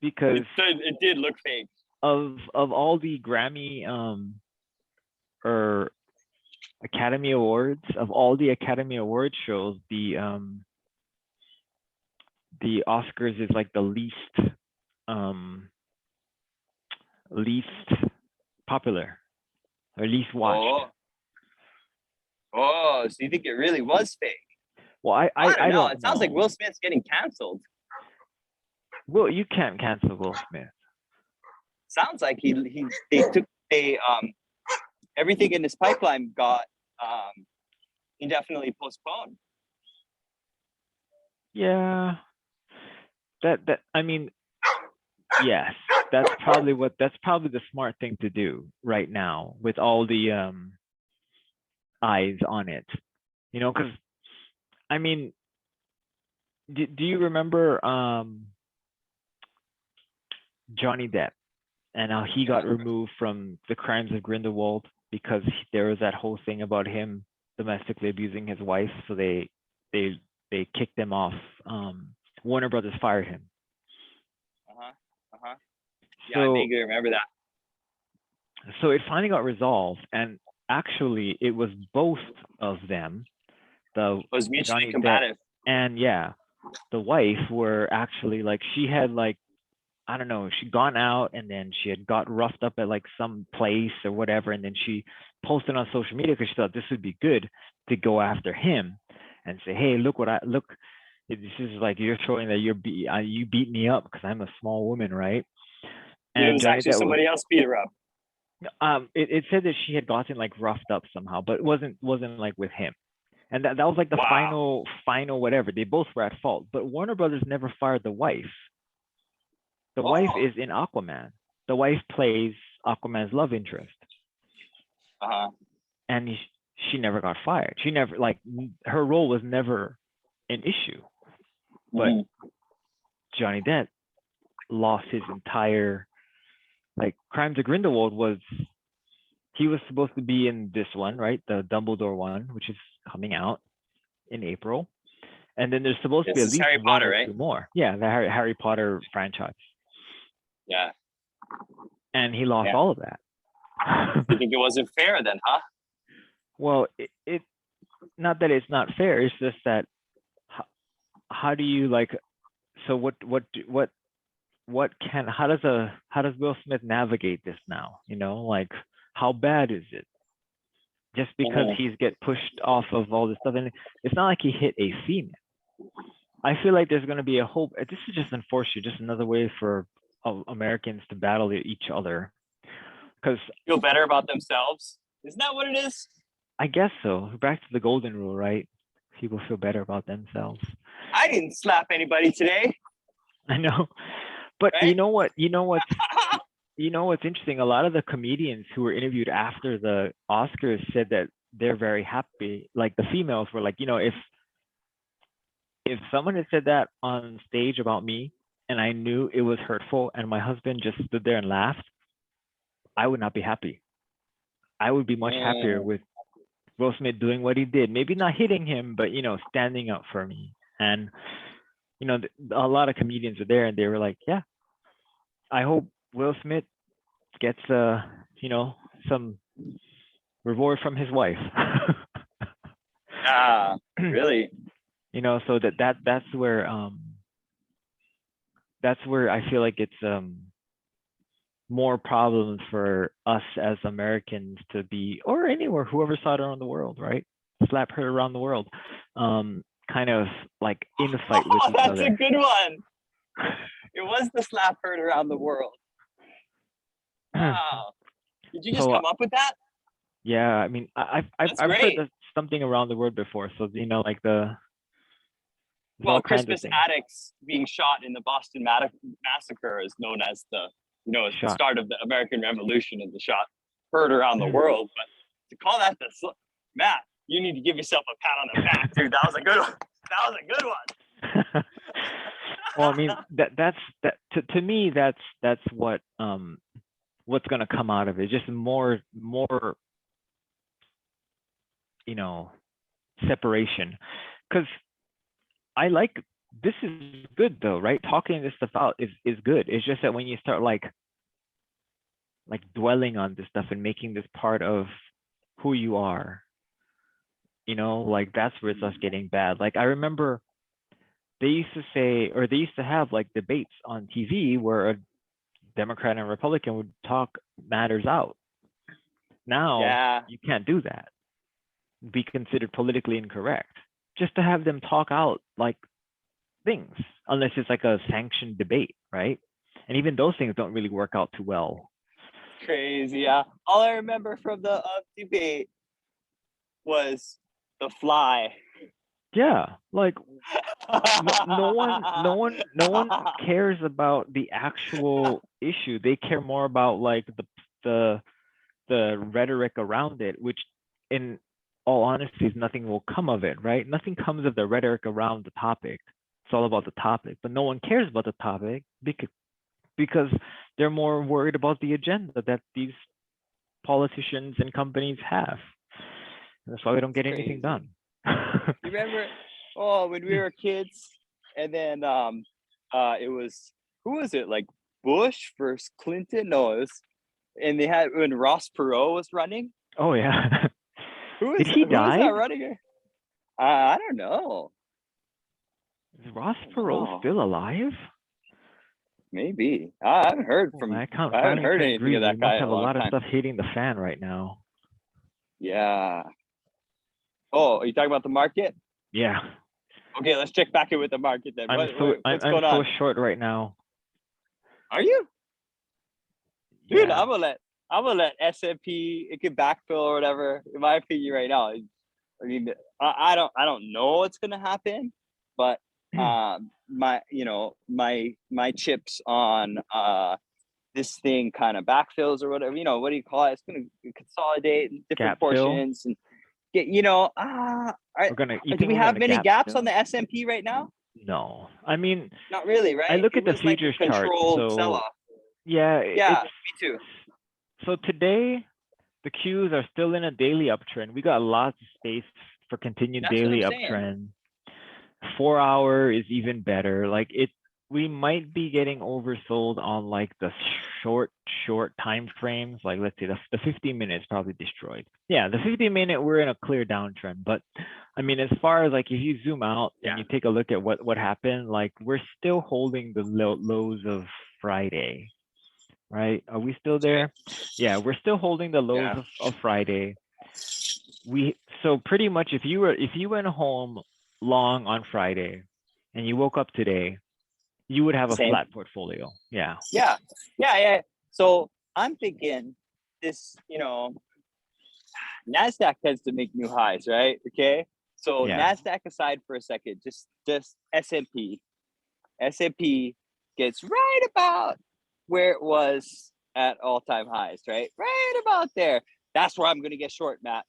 Because it did look fake. Of all the Grammy or Academy Awards, of all the Academy Award shows, the Oscars is like the least popular or least watched. Oh, so you think it really was fake? Well, I don't know. It sounds like Will Smith's getting canceled. Well, you can't cancel Will Smith. Sounds like everything in his pipeline got indefinitely postponed. Yeah. That I mean, yes, that's probably the smart thing to do right now with all the eyes on it. Because I mean, do you remember Johnny Depp and how he got removed from the Crimes of Grindelwald because there was that whole thing about him domestically abusing his wife, so they kicked him off. Warner Brothers fired him. Yeah, I vaguely remember that. So it finally got resolved, and actually, it was both of them. It was mutually combative. And the wife were actually like, she had like, I don't know, she'd gone out and then she had got roughed up at like some place or whatever, and then she posted on social media because she thought this would be good to go after him and say, hey, look. This is like, you're showing that you beat me up because I'm a small woman, right? And it was actually somebody else beat her up. It said that she had gotten like roughed up somehow, but it wasn't like with him. And that was like the final whatever. They both were at fault, but Warner Brothers never fired the wife. The wife is in Aquaman. The wife plays Aquaman's love interest. And she never got fired. She never, like, her role was never an issue. But Johnny Depp lost his entire, like, Crimes of Grindelwald he was supposed to be in this one, right? The Dumbledore one, which is coming out in April. And then there's supposed to be at least Harry Potter, right? 2 more. Yeah, the Harry Potter franchise. Yeah. And he lost all of that. You think it wasn't fair then, huh? Well, it not that it's not fair. It's just that how do you like? So how does Will Smith navigate this now? Like, how bad is it? Just because he's get pushed off of all this stuff, and it's not like he hit a female. I feel like there's going to be a hope. This is just unfortunate, just another way for Americans to battle each other. Because feel better about themselves. Isn't that what it is? I guess so. Back to the golden rule, right? People feel better about themselves. I didn't slap anybody today. I know, but right? You know what's interesting? A lot of the comedians who were interviewed after the Oscars said that they're very happy. Like, the females were like, if someone had said that on stage about me, and I knew it was hurtful, and my husband just stood there and laughed, I would not be happy. I would be much happier with Will Smith doing what he did. Maybe not hitting him, but standing up for me. And a lot of comedians were there, and they were like, "Yeah, I hope Will Smith gets some reward from his wife." Really? So that's where I feel like it's more problems for us as Americans to be, or anywhere, whoever saw it around the world, right? Slap her around the world. Kind of like in a fight with each other. That's a good one. It was the slap heard around the world. Wow. Did you just come up with that? Yeah, I mean, I've heard something around the world before. So like Crispus Attucks being shot in the Boston Massacre is known as the the start of the American Revolution, and the shot heard around the world. But to call that Matt, you need to give yourself a pat on the back, dude. That was a good one. That was a good one. Well, I mean, to me, that's what's gonna come out of it. Just more separation. Because this is good though, right? Talking this stuff out is good. It's just that when you start like dwelling on this stuff and making this part of who you are, that's where it's us getting bad. Like I remember they used to have like debates on TV where a Democrat and Republican would talk matters out. Now you can't do that. Be considered politically incorrect. Just to have them talk out like things, unless it's like a sanctioned debate, right? And even those things don't really work out too well. Crazy, yeah. All I remember from the debate was the fly. Yeah, like no one cares about the actual issue. They care more about like the rhetoric around it, which in all honesty, nothing will come of it, right? Nothing comes of the rhetoric around the topic. It's all about the topic, but no one cares about the topic because they're more worried about the agenda that these politicians and companies have. That's why we don't get anything done. You remember, when we were kids, and then it was, who was it? Like Bush versus Clinton? No, it was, and they had when Ross Perot was running. Oh yeah. Did he die? Who was that running? I don't know. Is Ross Perot still alive? Maybe. I haven't heard from. I haven't heard anything of that guy. Must have a lot of stuff hitting the fan right now. Yeah. Oh, are you talking about the market? Yeah. Okay, let's check back in with the market then. I'm so short right now. Are you? Yeah. Dude, I'm gonna let S&P, it could backfill or whatever. In my opinion, right now, I mean, I don't know what's gonna happen, but my chips on this thing kind of backfills or whatever. What do you call it? It's gonna consolidate in different portions and get. Do we have many gaps on the S&P right now? No, I mean, not really, right? I look at the futures chart. So yeah, me too. So today, the Qs are still in a daily uptrend. We got lots of space for continued daily uptrend. 4 hour is even better. Like we might be getting oversold on like the short time frames. Like let's say the 15 minutes probably destroyed. Yeah, the 15 minute we're in a clear downtrend. But I mean, as far as like if you zoom out and you take a look at what happened, like we're still holding the lows of Friday. Right? Are we still there? Yeah, we're still holding the lows of Friday. So pretty much if you went home long on Friday and you woke up today, you would have a flat portfolio. Yeah. So I'm thinking this, NASDAQ tends to make new highs, right? Okay. So NASDAQ aside for a second, just S&P. S&P gets right about where it was at all-time highs, right? Right about there. That's where I'm going to get short, Matt.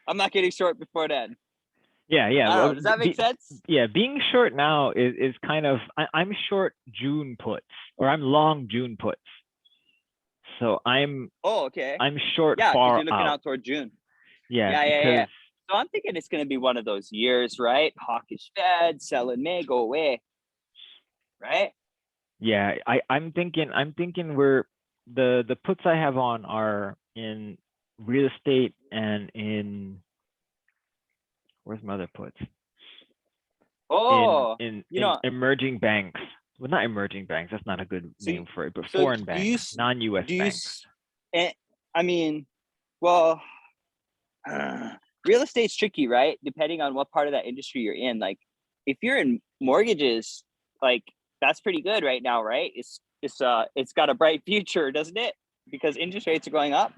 I'm not getting short before then. Yeah, yeah. I don't Well, know. Does that make sense? yeah, being short now is kind of I'm short June puts or I'm long June puts. So Oh, okay. I'm short Yeah, because far you're looking out. out toward June. Yeah, Yeah. because So I'm thinking it's going to be one of those years, right? Hawkish Fed, sell in May, go away, right? yeah, I'm thinking we're the puts I have on are in real estate and in where's my other puts? In Oh, in you in know, emerging banks. Well, not emerging banks, that's not a good so name for it, but so foreign do you banks, non-US do you banks. eh, I mean, well, uh, real estate's tricky, right? Depending on what part of that industry you're in. Like, if you're in mortgages, like that's pretty good right now, right? It's got a bright future, doesn't it? Because interest rates are going up.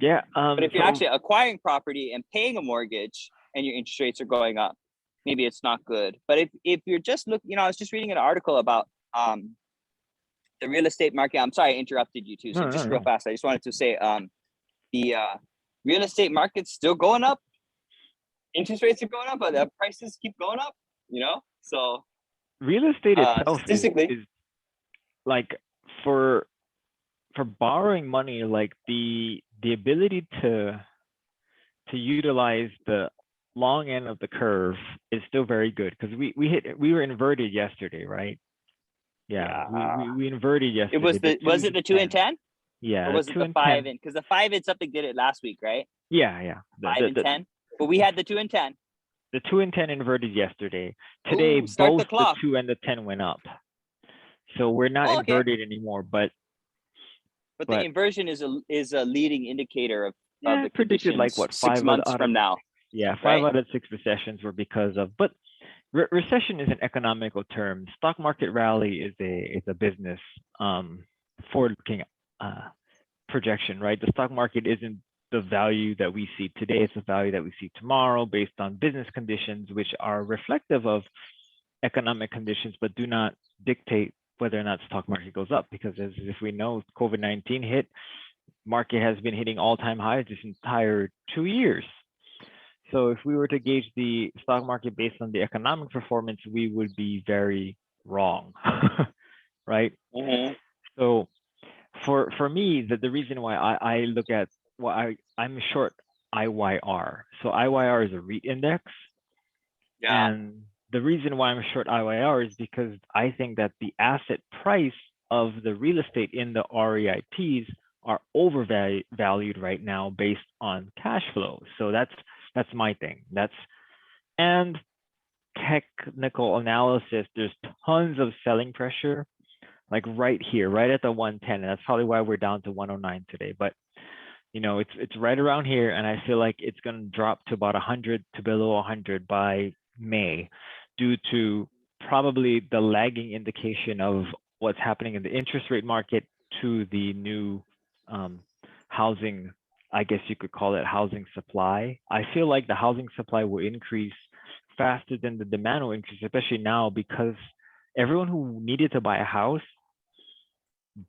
Yeah, But if you're so actually acquiring property and paying a mortgage and your interest rates are going up, maybe it's not good. But if you're just looking, I was just reading an article about the real estate market. I'm sorry I interrupted you too. So no, no, just real no. fast, I just wanted to say the real estate market's still going up. Interest rates are going up, but the prices keep going up. So Real estate itself statistically, is like for borrowing money, like the ability to utilize the long end of the curve is still very good because we were inverted yesterday, right? Yeah, yeah. we inverted It yesterday. was The was two it and the two and ten. ten, or Yeah, the was it two the and five ten. and because the 5 and something did it last week, right? Yeah, yeah. 5 and 10, but we had the 2 and 10. The two and ten inverted yesterday. Today, Oh, start both the the clock. two and the 10 went up. So we're not Oh, okay. inverted anymore, But the but inversion is a leading indicator of yeah, the predicted like conditions what six months out of from now, yeah, five right? out of six recessions were because of. But recession is an economical term. Stock market rally is a business forward looking projection, right? The stock market isn't the value that we see today; it's the value that we see tomorrow, based on business conditions, which are reflective of economic conditions, but do not dictate whether or not stock market goes up. Because as if we know, COVID-19 hit, market has been hitting all-time highs this entire 2 years. So if we were to gauge the stock market based on the economic performance, we would be very wrong, right? Mm-hmm. So for me, the reason why I look at why I'm short IYR. So IYR is a REIT index, Yeah. and the reason why I'm short IYR is because I think that the asset price of the real estate in the REITs are overvalued right now based on cash flow. So that's my thing. And technical analysis, there's tons of selling pressure, like right here, right at the 110. And that's probably why we're down to 109 today. But it's right around here, and I feel like it's going to drop to about 100 to below 100 by May, due to probably the lagging indication of what's happening in the interest rate market to the new housing. I guess you could call it housing supply. I feel like the housing supply will increase faster than the demand will increase, especially now because everyone who needed to buy a house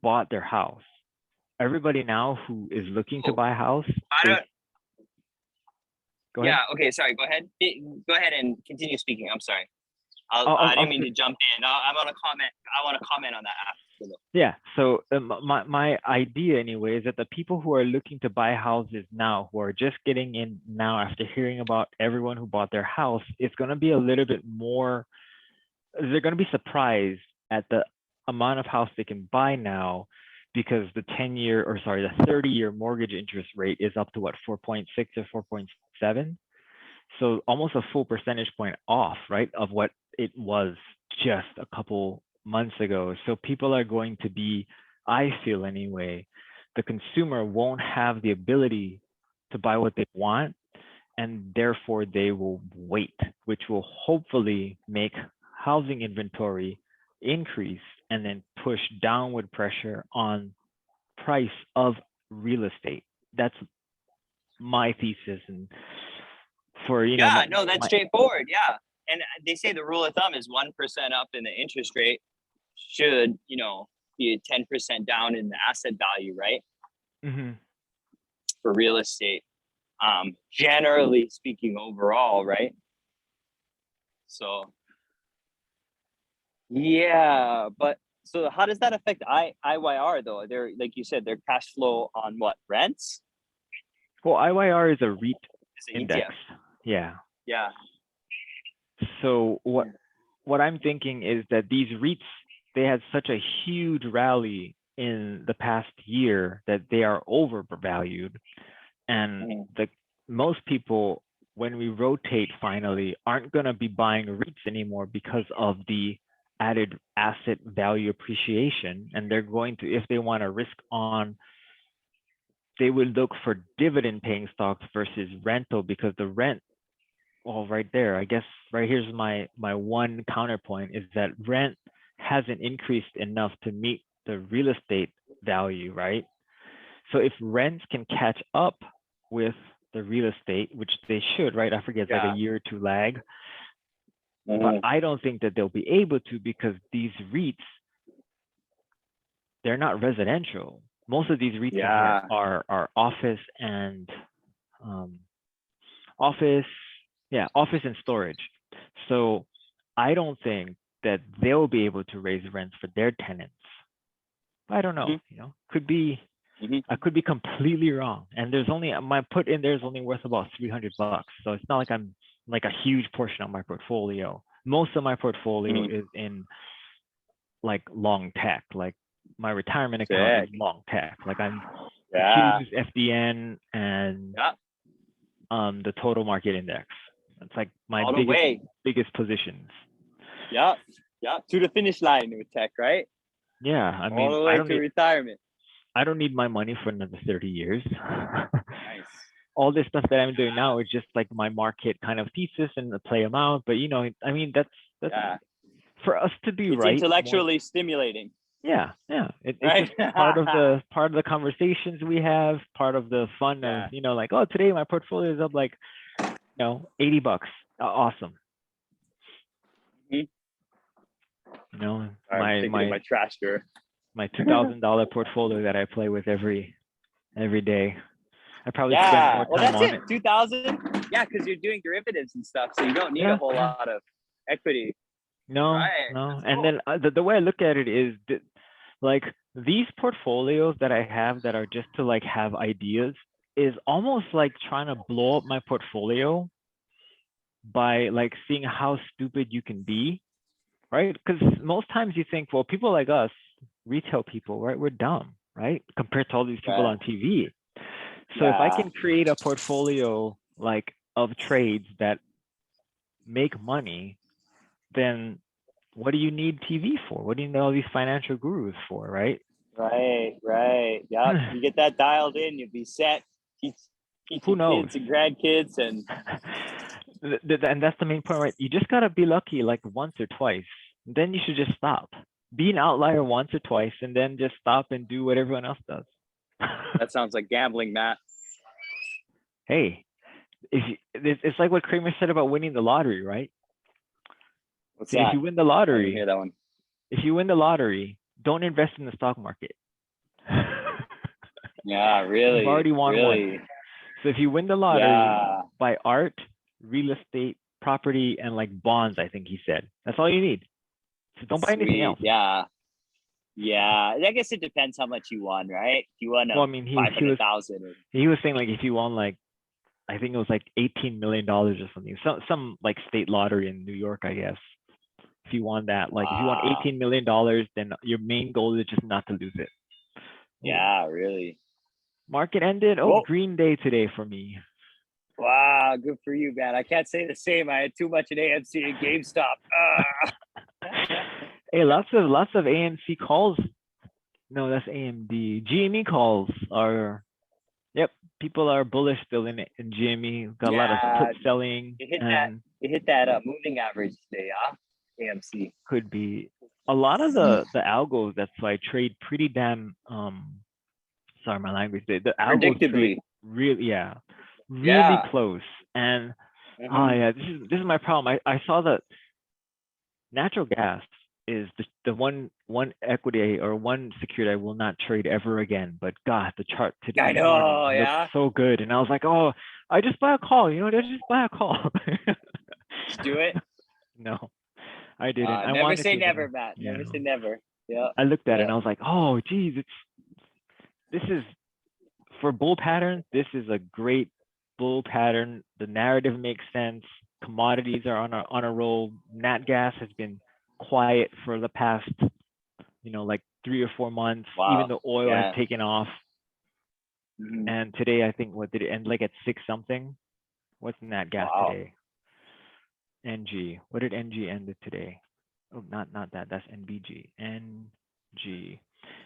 bought their house. Everybody now who is looking to Oh, buy a house I is don't. go ahead. Yeah. Okay. Sorry. Go ahead. Go ahead and continue speaking. I'm sorry. I didn't I'll mean to jump in. I want to comment. I want to comment on that after. Yeah. So my idea anyway is that the people who are looking to buy houses now, who are just getting in now after hearing about everyone who bought their house, it's going to be a little bit more. They're going to be surprised at the amount of house they can buy now, because the 10-year, or sorry, the 30-year mortgage interest rate is up to what, 4.6 or 4.7. So almost a full percentage point off, right, of what it was just a couple months ago. So people are going to be, I feel anyway, the consumer won't have the ability to buy what they want, and therefore they will wait, which will hopefully make housing inventory increase and then push downward pressure on price of real estate. That's my thesis. And for Yeah. No, that's my straightforward. Yeah. And they say the rule of thumb is 1% up in the interest rate should be 10% down in the asset value, right? Mhm. For real estate, generally speaking, overall, right? So yeah, but so how does that affect IYR though? They're like you said, their cash flow on what, rents? Well, IYR is a REIT Is it index. ETF? Yeah. Yeah. So what I'm thinking is that these REITs, they had such a huge rally in the past year that they are overvalued, and most people, when we rotate finally, aren't going to be buying REITs anymore because of the added asset value appreciation, and they're going to, if they want to risk on, they would look for dividend paying stocks versus rental, because the rent, well, right there, I guess right here's my one counterpoint, is that rent hasn't increased enough to meet the real estate value, right? So if rents can catch up with the real estate, which they should, right? I forget, it's like a year or two lag. But I don't think that they'll be able to, because these REITs, they're not residential. Most of these REITs are office and office and storage. So I don't think that they'll be able to raise rents for their tenants. I don't know, could be, I could be completely wrong. And there's only, my put in there is only worth about $300. So it's not like I'm like a huge portion of my portfolio. Most of my portfolio is in like long tech, like my retirement account is long tech. Like I'm Q's, FDN, and the total market index. It's like my biggest positions. Yeah, to the finish line with tech, right? Yeah, I mean, all the way to retirement. I don't need my money for another 30 years. Nice. All this stuff that I'm doing now is just like my market kind of thesis and play them out. But I mean, that's for us to be it's right. Intellectually stimulating. Yeah. It's just part of the conversations we have, part of the fun of, like, oh, today my portfolio is up like, $80. Awesome. My trash drawer. My $2,000 portfolio that I play with every day. I probably spend more time on it. 2,000? Yeah, because you're doing derivatives and stuff, so you don't need a whole lot of equity. No. And then the way I look at it is that, like, these portfolios that I have that are just to like have ideas is almost like trying to blow up my portfolio by like seeing how stupid you can be, right? Because most times you think, well, people like us, retail people, right, we're dumb, right, compared to all these people on TV. So if I can create a portfolio like of trades that make money, then what do you need TV for? What do you need all these financial gurus for, right? Right. Yeah, you get that dialed in, you'll be set. Who knows? Kids and grandkids and that's the main point, right? You just gotta be lucky like once or twice. Then you should just stop. Be an outlier once or twice, and then just stop and do what everyone else does. That sounds like gambling, Matt. Hey, it's like what Kramer said about winning the lottery, right? What's that? If you win the lottery, I didn't hear that one. If you win the lottery, don't invest in the stock market. Yeah, really. You've already won one. So if you win the lottery, buy art, real estate, property, and like bonds, I think he said. That's all you need. So don't buy anything else. Yeah. I guess it depends how much you won, right? If you won 500,000. He was saying like if you won like, I think it was like $18 million or something. Some like state lottery in New York, I guess. If you won that, like if you won $18 million, then your main goal is just not to lose it. Yeah, really. Market ended. Green day today for me. Wow, good for you, man. I can't say the same. I had too much in AMC and GameStop. Hey, lots of AMC calls. No, that's AMD. GME calls are. Yep, people are bullish still in GME. Got a lot of put selling. It hit that moving average today, AMC. Could be a lot of the algos. That's why I trade pretty damn. Sorry, my language. The algos trade really close. And this is my problem. I saw that natural gas is the one equity or one security I will not trade ever again. But God, the chart today I know, looks so good, and I was like, oh, I just buy a call. Did I just buy a call? Just do it. No, I didn't. I Never wanted say to, but never, Matt. yeah. Never say never. Yeah. I looked at it Yeah. and I was like, oh, geez, this is for bull patterns. This is a great bull pattern. The narrative makes sense. Commodities are on a roll. Nat gas has been quiet for the past, like 3 or 4 months. Even Wow. the oil has Yeah. taken off. Mhm. And today, I think, what did it end like at 6 something? What's nat gas Wow. today? NG. What did NG end at today? Oh, not that. That's NBG. NG.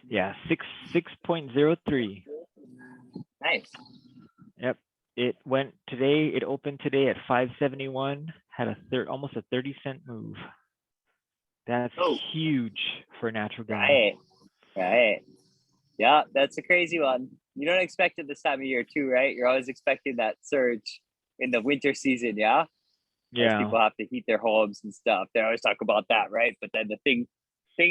Yeah, 6.03. Nice. Yep. It went today. It opened today at 571. Had almost a 30-cent move. That's Oh. huge for natural gas. Right. Right. Yeah, that's a crazy one. You don't expect it this time of year too, right? You're always expecting that surge in the winter season, yeah? As Yeah. people have to heat their homes and stuff. They always talk about that, right? But then the thing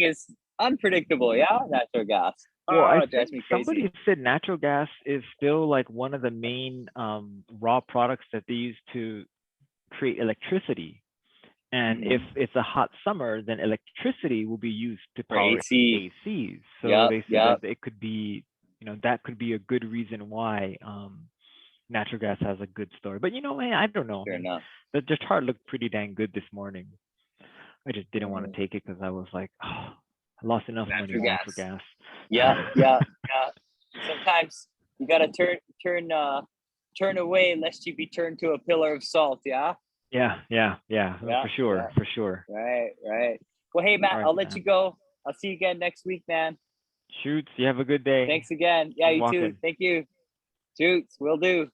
is unpredictable, yeah? Natural gas. Well, I It drives think me somebody crazy. said natural gas is still like one of the main raw products that they use to create electricity. And if it's a hot summer, then electricity will be used to For power AC. ACs. So Yep, they said yep. that it could be, that could be a good reason why natural gas has a good story. But I don't know. Fair enough. The chart looked pretty dang good this morning. I just didn't want Mm. to take it because I was like, oh, I lost enough money in natural gas. Yeah, yeah, yeah. Sometimes you gotta turn away lest you be turned to a pillar of salt, yeah? Yeah, Yeah, for sure, yeah. for sure. Right, right. Well, hey Matt, All right, I'll let man. you go. I'll see you again next week, man. Shoots, you have a good day. Thanks again. Yeah, Keep you too. walking. Thank you. Shoots, will do.